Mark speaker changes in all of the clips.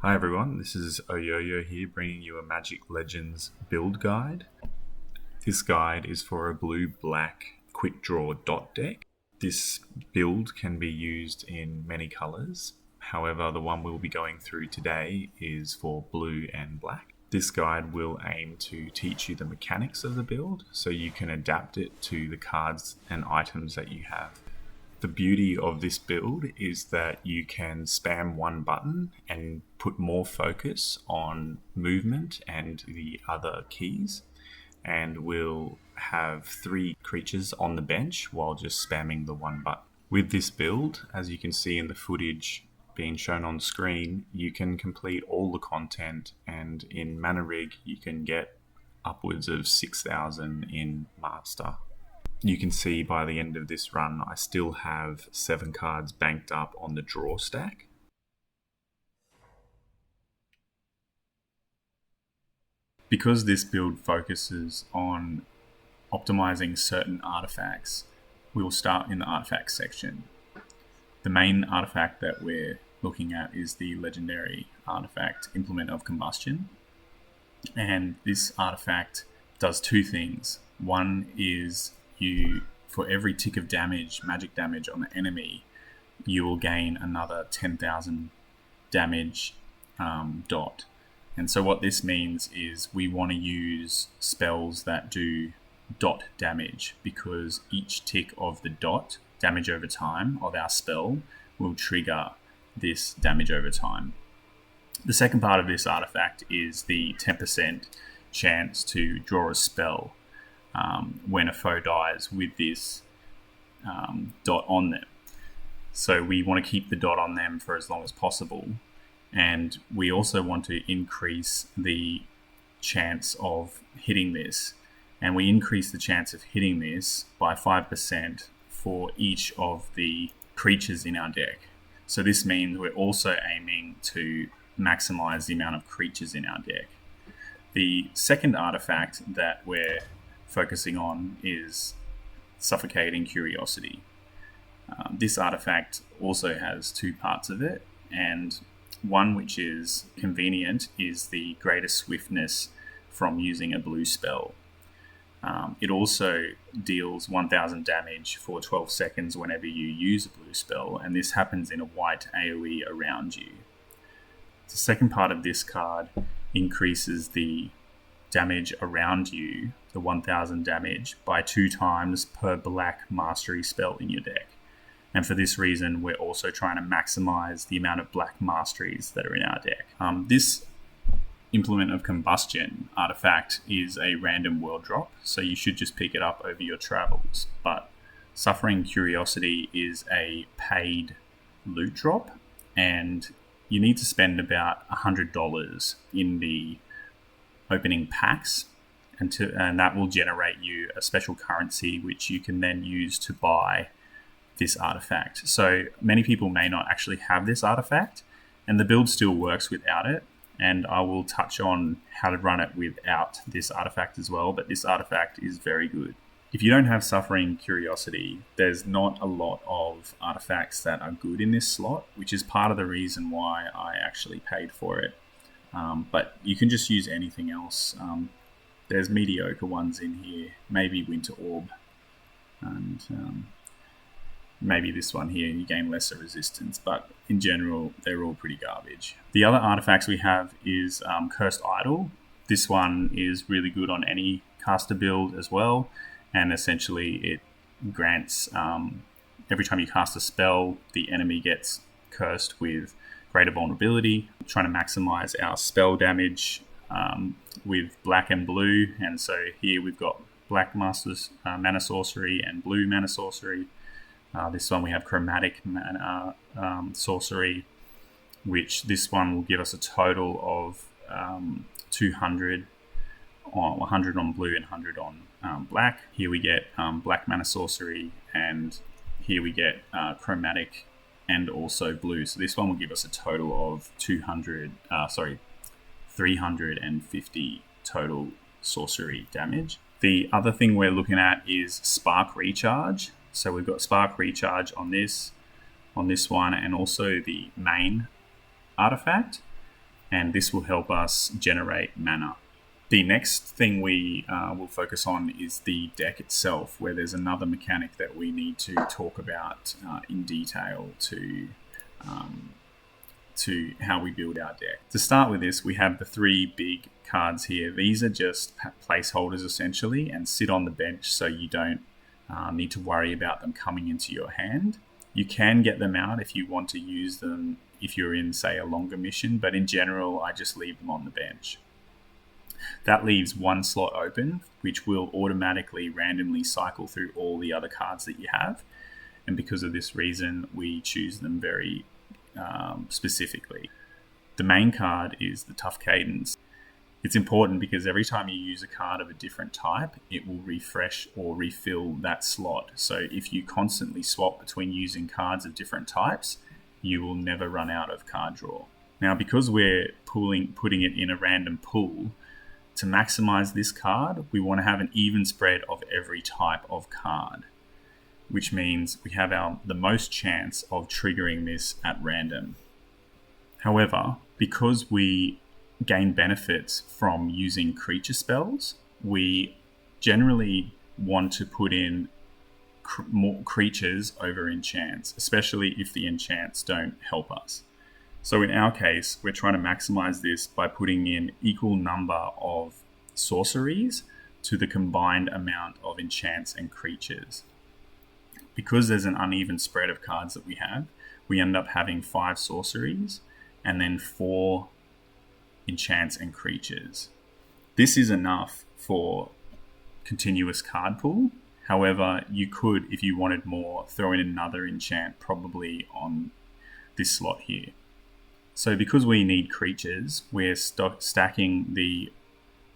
Speaker 1: Hi everyone, this is Oyoyo here bringing you a Magic Legends build guide. This guide is for a blue-black quick draw dot deck. This build can be used in many colours. However, the one we'll be going through today is for blue and black. This guide will aim to teach you the mechanics of the build so you can adapt it to the cards and items that you have. The beauty of this build is that you can spam one button and put more focus on movement and the other keys, and we'll have 3 creatures on the bench while just spamming the one button. With this build, as you can see in the footage being shown on screen, you can complete all the content, and in Mana Rig you can get upwards of 6,000 in Master. You can see by the end of this run, I still have 7 cards banked up on the draw stack. Because this build focuses on optimizing certain artifacts, we will start in the artifacts section. The main artifact that we're looking at is the legendary artifact Implement of Combustion. And this artifact does 2 things. One is for every tick of damage, magic damage on the enemy, you will gain another 10,000 damage dot. And so what this means is we want to use spells that do dot damage, because each tick of the dot, damage over time, of our spell will trigger this damage over time. The second part of this artifact is the 10% chance to draw a spell when a foe dies with this dot on them. So we want to keep the dot on them for as long as possible, and we also want to increase the chance of hitting this, and we increase the chance of hitting this by 5% for each of the creatures in our deck. So this means we're also aiming to maximize the amount of creatures in our deck. The second artifact that we're focusing on is Suffocating Curiosity. This artifact also has 2 parts of it, and one which is convenient is the greater swiftness from using a blue spell. It also deals 1000 damage for 12 seconds whenever you use a blue spell, and this happens in a white AoE around you. The second part of this card increases the damage around you, the 1000 damage, by 2 times per black mastery spell in your deck. And for this reason, we're also trying to maximize the amount of black masteries that are in our deck. This Implement of Combustion artifact is a random world drop, so you should just pick it up over your travels. But Suffering Curiosity is a paid loot drop, and you need to spend about $100 in the opening packs, and that will generate you a special currency which you can then use to buy this artifact. So many people may not actually have this artifact, and the build still works without it, and I will touch on how to run it without this artifact as well, but this artifact is very good. If you don't have Suffering Curiosity, there's not a lot of artifacts that are good in this slot, which is part of the reason why I actually paid for it. But you can just use anything else. There's mediocre ones in here, maybe Winter Orb, and maybe this one here, you gain lesser resistance, but in general, they're all pretty garbage. The other artifacts we have is Cursed Idol. This one is really good on any caster build as well, and essentially it grants, every time you cast a spell, the enemy gets cursed with greater vulnerability. I'm trying to maximize our spell damage with black and blue, and so here we've got black Master's Mana Sorcery and blue Mana Sorcery. This one we have Chromatic Mana Sorcery, which this one will give us a total of 200, 100 on blue and 100 on black. Here we get black Mana Sorcery, and here we get Chromatic and also blue. So this one will give us a total of 350 total sorcery damage. The other thing we're looking at is Spark Recharge. So we've got Spark Recharge on this one, and also the main artifact. and this will help us generate mana. The next thing we will focus on is the deck itself, where there's another mechanic that we need to talk about in detail to how we build our deck. To start with this, we have the 3 big cards here. These are just placeholders essentially and sit on the bench, so you don't need to worry about them coming into your hand. You can get them out if you want to use them if you're in, say, a longer mission, but in general, I just leave them on the bench. That leaves 1 slot open, which will automatically randomly cycle through all the other cards that you have. And because of this reason, we choose them very specifically. The main card is the Tough Cadence. It's important because every time you use a card of a different type, it will refresh or refill that slot. So if you constantly swap between using cards of different types, you will never run out of card draw. Now, because we're putting it in a random pool, to maximize this card, we want to have an even spread of every type of card, which means we have the most chance of triggering this at random. However, because we gain benefits from using creature spells, we generally want to put in more creatures over enchants, especially if the enchants don't help us. So in our case, we're trying to maximize this by putting in equal number of sorceries to the combined amount of enchants and creatures. Because there's an uneven spread of cards that we have, we end up having 5 sorceries and then 4 enchants and creatures. This is enough for continuous card pool. However, you could, if you wanted more, throw in another enchant probably on this slot here. So because we need creatures, we're stacking the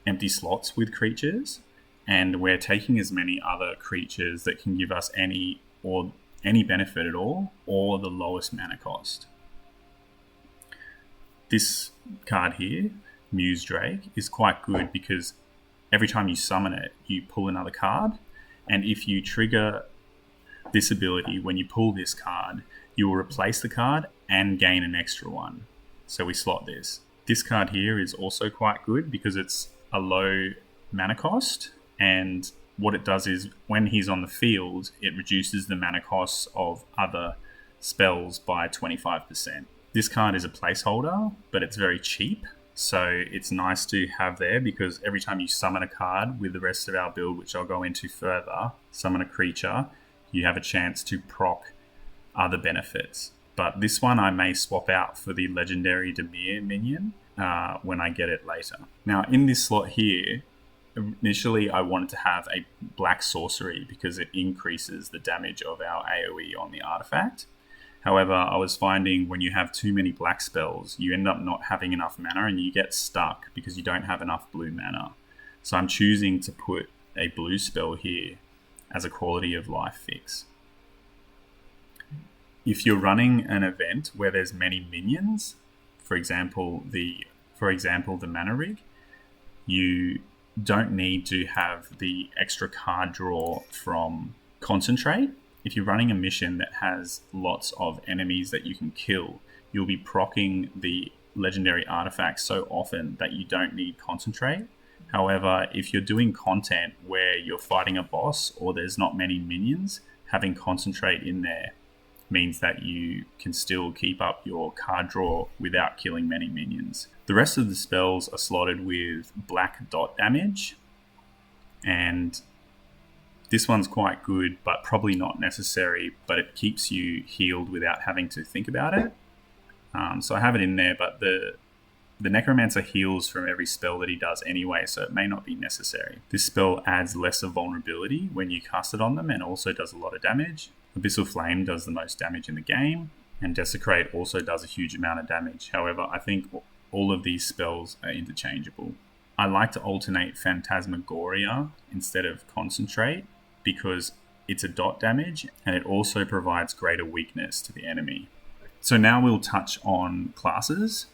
Speaker 1: empty slots with creatures, and we're taking as many other creatures that can give us any benefit at all, or the lowest mana cost. This card here, Muse Drake, is quite good because every time you summon it, you pull another card, and if you trigger this ability when you pull this card, you will replace the card and gain an extra one. So we slot this. This card here is also quite good because it's a low mana cost, and what it does is when he's on the field, it reduces the mana costs of other spells by 25%. This card is a placeholder, but it's very cheap, so it's nice to have there because every time you summon a card with the rest of our build, which I'll go into further, summon a creature, you have a chance to proc other benefits. But this one I may swap out for the legendary Demir minion when I get it later. Now in this slot here, initially I wanted to have a black sorcery because it increases the damage of our AoE on the artifact. However, I was finding when you have too many black spells, you end up not having enough mana and you get stuck because you don't have enough blue mana. So I'm choosing to put a blue spell here as a quality of life fix. If you're running an event where there's many minions, for example the mana rig, you don't need to have the extra card draw from concentrate. If you're running a mission that has lots of enemies that you can kill, you'll be proccing the legendary artifacts so often that you don't need concentrate. However, if you're doing content where you're fighting a boss or there's not many minions, having concentrate in there means that you can still keep up your card draw without killing many minions. The rest of the spells are slotted with black dot damage, and this one's quite good, but probably not necessary, but it keeps you healed without having to think about it. So I have it in there, but the Necromancer heals from every spell that he does anyway, so it may not be necessary. This spell adds lesser vulnerability when you cast it on them and also does a lot of damage. Abyssal Flame does the most damage in the game, and Desecrate also does a huge amount of damage. However, I think all of these spells are interchangeable. I like to alternate Phantasmagoria instead of Concentrate because it's a dot damage and it also provides greater weakness to the enemy. So now we'll touch on classes,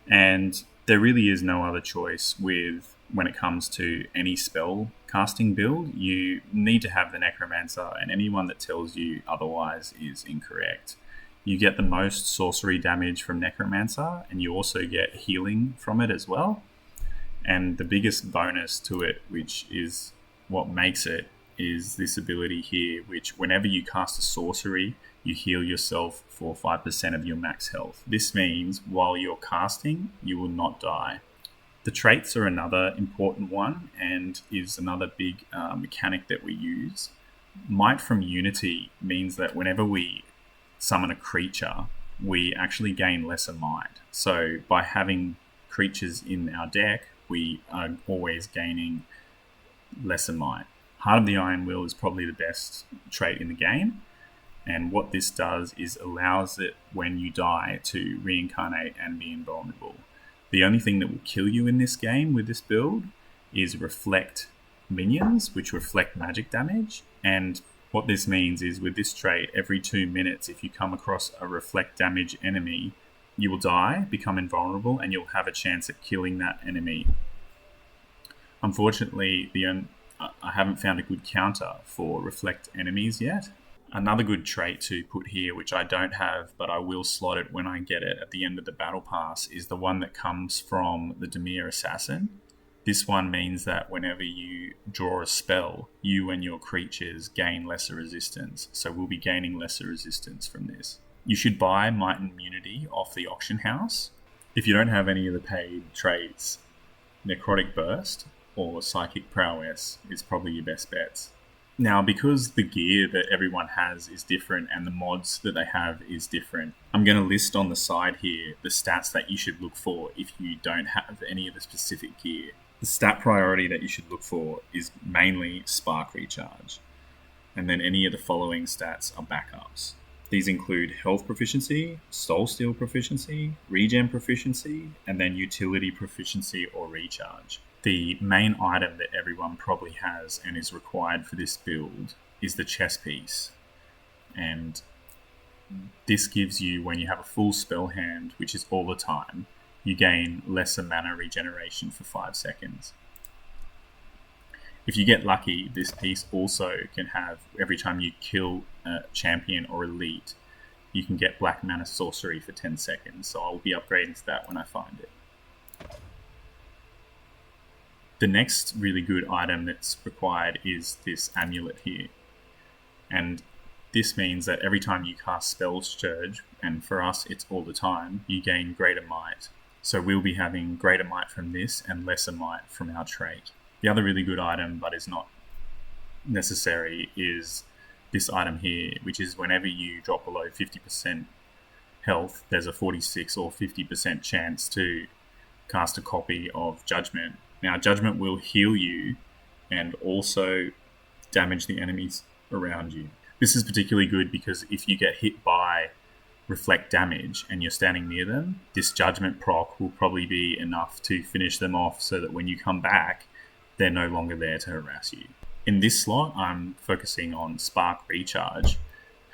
Speaker 1: and there really is no other choice when it comes to any spell casting build. You need to have the Necromancer, and anyone that tells you otherwise is incorrect. You get the most sorcery damage from Necromancer, and you also get healing from it as well. And the biggest bonus to it, which is what makes it, is this ability here, which whenever you cast a sorcery, you heal yourself for 5% of your max health. This means while you're casting, you will not die. The traits are another important one and is another big mechanic that we use. Might from Unity means that whenever we summon a creature, we actually gain lesser might. So by having creatures in our deck, we are always gaining lesser might. Heart of the Iron Will is probably the best trait in the game, and what this does is allows it, when you die, to reincarnate and be invulnerable. The only thing that will kill you in this game with this build is reflect minions, which reflect magic damage. And what this means is with this trait, every 2 minutes, if you come across a reflect damage enemy, you will die, become invulnerable, and you'll have a chance at killing that enemy. Unfortunately, I haven't found a good counter for reflect enemies yet. Another good trait to put here, which I don't have, but I will slot it when I get it at the end of the battle pass, is the one that comes from the Dimir Assassin. This one means that whenever you draw a spell, you and your creatures gain lesser resistance. So we'll be gaining lesser resistance from this. You should buy Might and Immunity off the auction house. If you don't have any of the paid traits, Necrotic Burst or Psychic Prowess is probably your best bets. Now, because the gear that everyone has is different and the mods that they have is different, I'm going to list on the side here the stats that you should look for if you don't have any of the specific gear. The stat priority that you should look for is mainly Spark Recharge, and then any of the following stats are backups. These include Health Proficiency, Soul Steel Proficiency, Regen Proficiency, and then Utility Proficiency or Recharge. The main item that everyone probably has and is required for this build is the chess piece. And this gives you, when you have a full spell hand, which is all the time, you gain lesser mana regeneration for 5 seconds. If you get lucky, this piece also can have, every time you kill a champion or elite, you can get black mana sorcery for 10 seconds. So I'll be upgrading to that when I find it. The next really good item that's required is this amulet here. And this means that every time you cast Spell Surge, and for us it's all the time, you gain greater might. So we'll be having greater might from this and lesser might from our trait. The other really good item, but is not necessary, is this item here, which is whenever you drop below 50% health, there's a 46 or 50% chance to cast a copy of Judgment. Now, Judgment will heal you and also damage the enemies around you. This is particularly good because if you get hit by reflect damage and you're standing near them, this Judgment proc will probably be enough to finish them off so that when you come back, they're no longer there to harass you. In this slot, I'm focusing on Spark Recharge.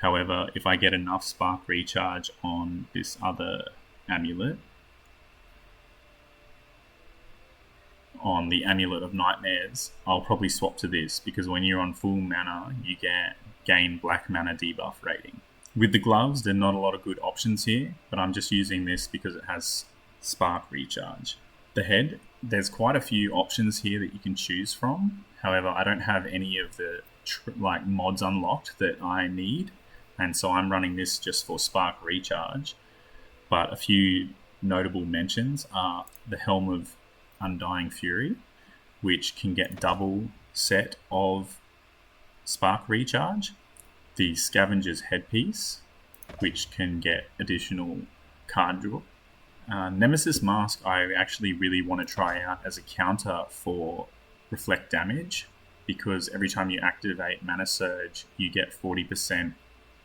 Speaker 1: However, if I get enough Spark Recharge on this other amulet, on the Amulet of Nightmares, I'll probably swap to this because when you're on full mana, you gain black mana debuff rating. With the gloves, there are not a lot of good options here, but I'm just using this because it has Spark Recharge. The head, there's quite a few options here that you can choose from. However, I don't have any of the mods unlocked that I need, and so I'm running this just for Spark Recharge. But a few notable mentions are the Helm of Undying Fury, which can get double set of Spark Recharge, the Scavenger's Headpiece, which can get additional card draw. Nemesis Mask I actually really want to try out as a counter for reflect damage, because every time you activate Mana Surge, you get 40%,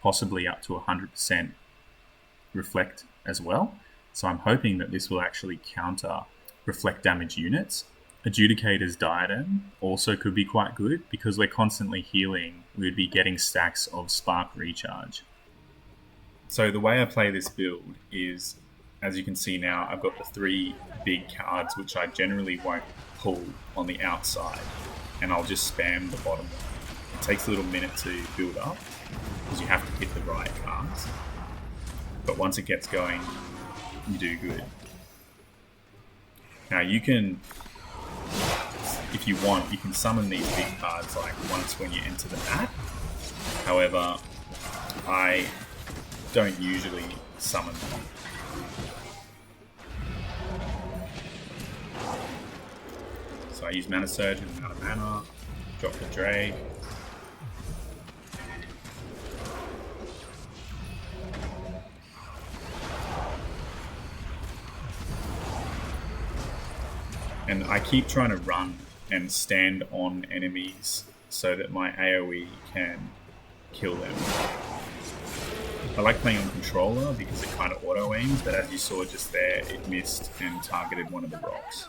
Speaker 1: possibly up to 100% reflect as well. So I'm hoping that this will actually counter reflect damage units. Adjudicator's Diadem also could be quite good because we're constantly healing. We would be getting stacks of Spark Recharge. So the way I play this build is, as you can see now, I've got the 3 big cards which I generally won't pull on the outside, and I'll just spam the bottom one. It takes a little minute to build up because you have to hit the right cards. but once it gets going, you do good. Now you can, if you want, you can summon these big cards like once when you enter the mat. However, I don't usually summon them. So I use Mana Surge and out of mana, drop the Drake. And I keep trying to run and stand on enemies so that my AoE can kill them. I like playing on controller because it kind of auto-aims, but as you saw just there, it missed and targeted one of the rocks.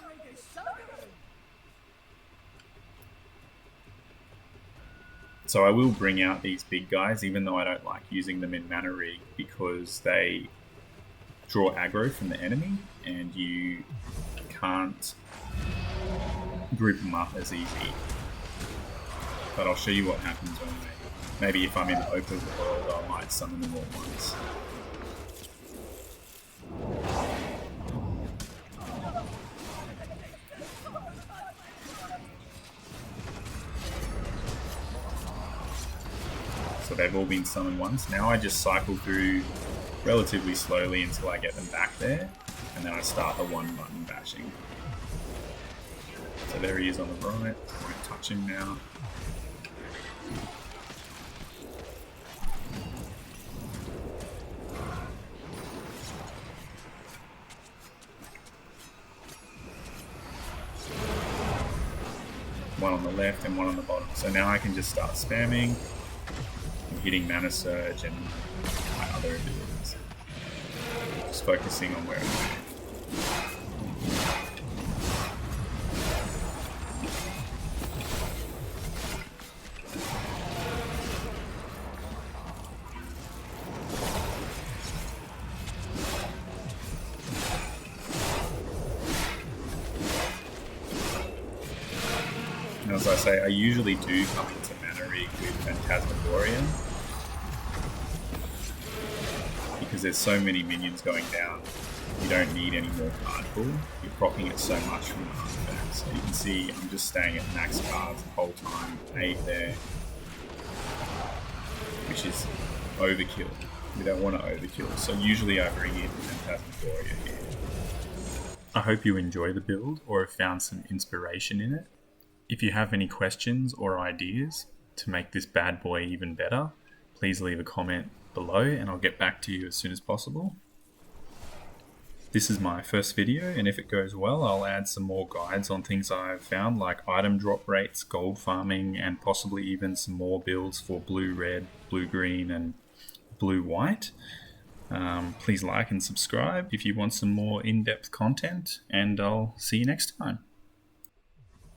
Speaker 1: So I will bring out these big guys, even though I don't like using them in Mana Rig, because they draw aggro from the enemy, and you can't group them up as easy. But I'll show you what happens when maybe if I'm in open world, I might summon them all at once. So they've all been summoned once. Now I just cycle through relatively slowly until I get them back there, and then I start the one button bashing. So there he is on the right. I won't touch him now. One on the left and one on the bottom. So now I can just start spamming and hitting Mana Surge and my other abilities. Just focusing on where I'm at. And as I say, I usually do come into Mana Rig with Phantasmagoria because there's so many minions going down, you don't need any more card pool. You're proccing it so much from the artifacts. So you can see I'm just staying at max cards the whole time, 8 there, which is overkill. We don't want to overkill, so usually I bring in Phantasmagoria here. I hope you enjoy the build or have found some inspiration in it. If you have any questions or ideas to make this bad boy even better, please leave a comment below and I'll get back to you as soon as possible. This is my first video, and if it goes well, I'll add some more guides on things I've found, like item drop rates, gold farming, and possibly even some more builds for blue-red, blue-green, and blue-white. Please like and subscribe if you want some more in-depth content, and I'll see you next time.